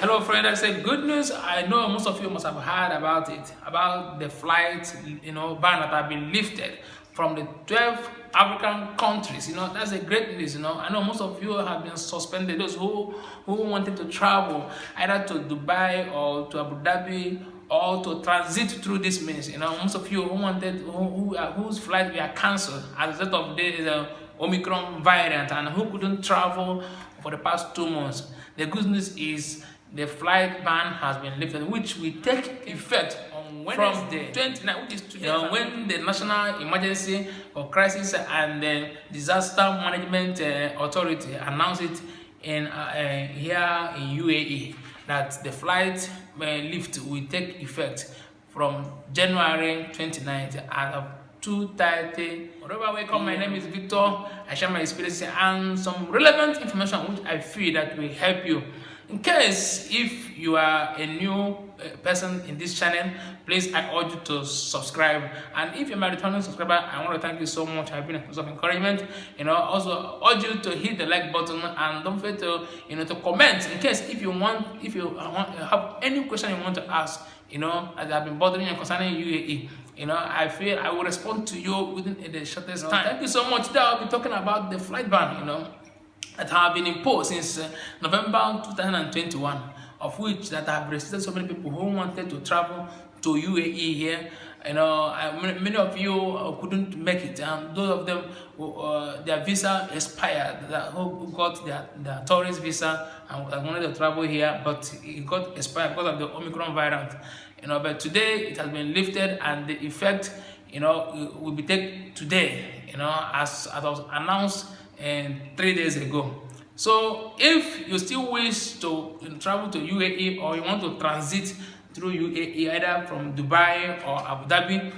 Hello, friend. I said good news. I know most of you must have heard about it, about the flight, ban that have been lifted from the 12 African countries. That's a great news. I know most of you have been suspended. Those who wanted to travel either to Dubai or to Abu Dhabi or to transit through this means. Most of you whose flight were cancelled as a result of the Omicron variant and who couldn't travel for the past 2 months. The good news is the flight ban has been lifted, which will take effect on Wednesday, 29, which is today, when the National Emergency or Crisis and Disaster Management Authority announced it in here in UAE that the flight lift will take effect from January 29th at 2:30. Wherever welcome, my name is Victor. I share my experience and some relevant information which I feel that will help you. In case if you are a new person in this channel, please I urge you to subscribe. And if you're my returning subscriber, I want to thank you so much. I've been a source of encouragement. Also urge you to hit the like button and don't forget to to comment in case if you have any question you want to ask. As I've been bothering you concerning UAE. I feel I will respond to you within the shortest time. Thank you so much. Today I'll be talking about the flight ban. That have been imposed since November 2021, of which that have restricted so many people who wanted to travel to UAE here. Many of you couldn't make it. Those of them their visa expired, who got their tourist visa and wanted to travel here, but it got expired because of the Omicron variant. But today it has been lifted and the effect will be taken today. As was announced and 3 days ago. So if you still wish to travel to UAE or you want to transit through UAE either from Dubai or Abu Dhabi,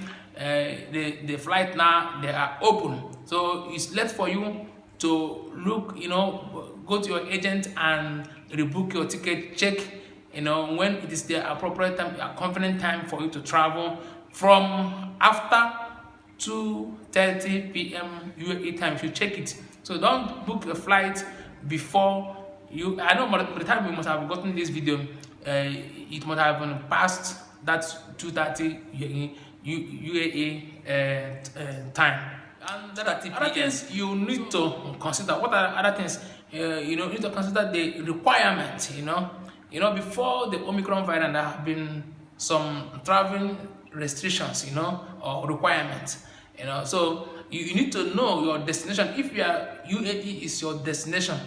the flight now they are open. So it's left for you to look, go to your agent and rebook your ticket, check when it is the appropriate time, a convenient time for you to travel from after 2:30 p.m. UAE time. You check it. So don't book a flight before you. I know by the time you must have gotten this video, it must have been past that 2:30 UAE time. And other things you need to consider. What are other things? You need to consider the requirement. Before the Omicron variant, there have been some traveling restrictions. Or requirements. So you need to know your destination. If UAE is your destination,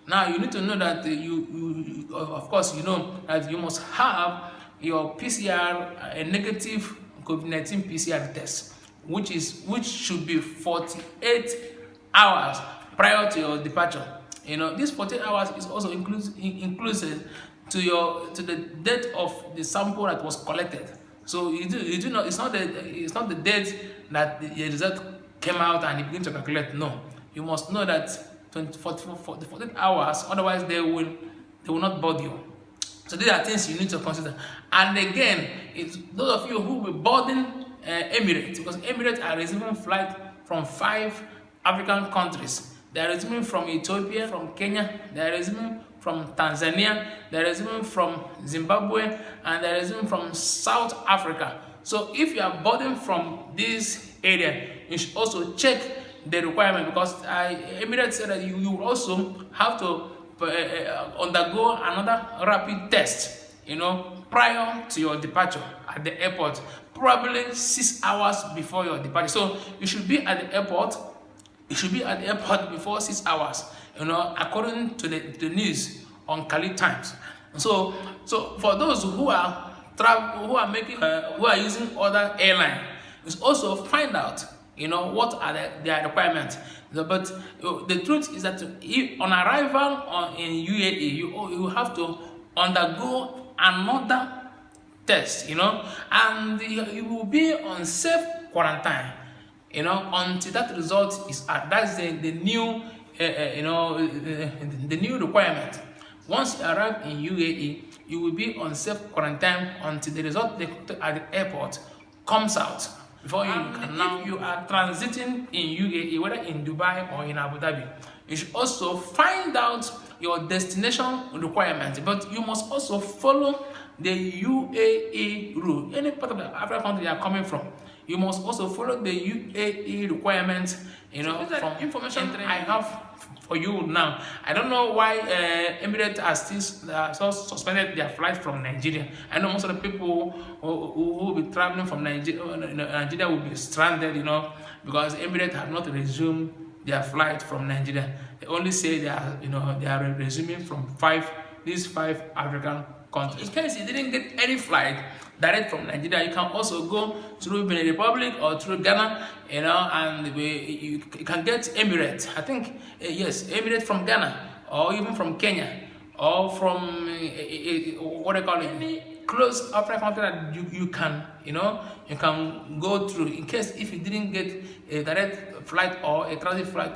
now you need to know that you of course that you must have your PCR, a negative COVID-19 PCR test, which should be 48 hours prior to your departure. This 48 hours is also inclusive to the date of the sample that was collected. So you do not. It's not the date that the result came out and you begin to calculate. No, you must know that 48 hours. Otherwise, they will not board you. So these are things you need to consider. And again, it's those of you who will boarding Emirates, because Emirates are receiving flight from 5 African countries. They are receiving from Ethiopia, from Kenya. They are receiving from Tanzania, there is even from Zimbabwe, and there is even from South Africa. So if you are boarding from this area, you should also check the requirement, because Emirates said that you will also have to undergo another rapid test, prior to your departure at the airport, probably 6 hours before your departure. So you should be at the airport. You should be at the airport before 6 hours. According to the news on Khalid Times. So for those who are using other airlines, is also find out what are their requirements. But the truth is that on arrival in UAE, you have to undergo another test, and you will be on self quarantine, until that result is out. That's the new. The new requirement. Once you arrive in UAE, you will be on self-quarantine until the result they at the airport comes out. Before you can now, if you are transiting in UAE, whether in Dubai or in Abu Dhabi, you should also find out your destination requirements, but you must also follow the UAE rule. Any part of the African country you are coming from, you must also follow the UAE requirements. You know, so from information I have for you now. I don't know why Emirates are still so suspended their flight from Nigeria. I know most of the people who will be traveling from Nigeria will be stranded, you know, because Emirates have not resumed their flight from Nigeria. They only say they are, you know, they are resuming from these five African countries. In case you didn't get any flight direct from Nigeria, you can also go through Benin Republic or through Ghana, you know, and you can get Emirates. I think yes, Emirates from Ghana or even from Kenya or from what they call it, any close African country that you can, you know, you can go through. In case if you didn't get a direct flight or a transit flight,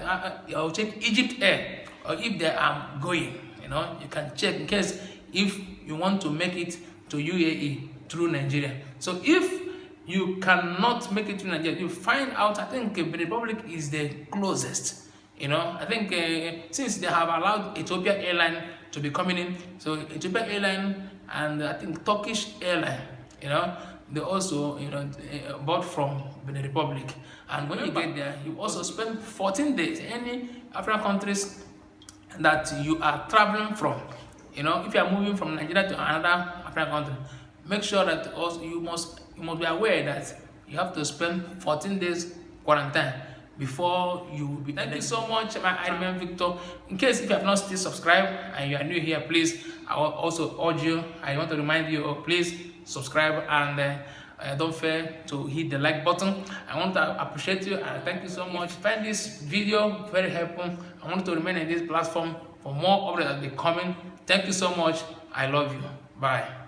I'll check Egypt Air, or if they are going, you know, you can check in case if you want to make it to UAE through Nigeria. So if you cannot make it to Nigeria, you find out, I think Benin Republic is the closest. You know, I think since they have allowed Ethiopia Airline to be coming in, so Ethiopia Airline and I think Turkish Airline, you know, they also, you know, bought from Benin Republic. And when you get there, you also spend 14 days. Any African countries that you are traveling from, you know, if you are moving from Nigeria to another African country, make sure that also you must be aware that you have to spend 14 days quarantine before you will be. Thank you so much. I remain Victor. In case if you have not still subscribed and you are new here, please, I will also urge you, I want to remind you, please subscribe and don't fail to hit the like button. I want to appreciate you and thank you so much. If you find this video very helpful, I want to remain in this platform for more updates that will be coming. Thank you so much. I love you. Bye.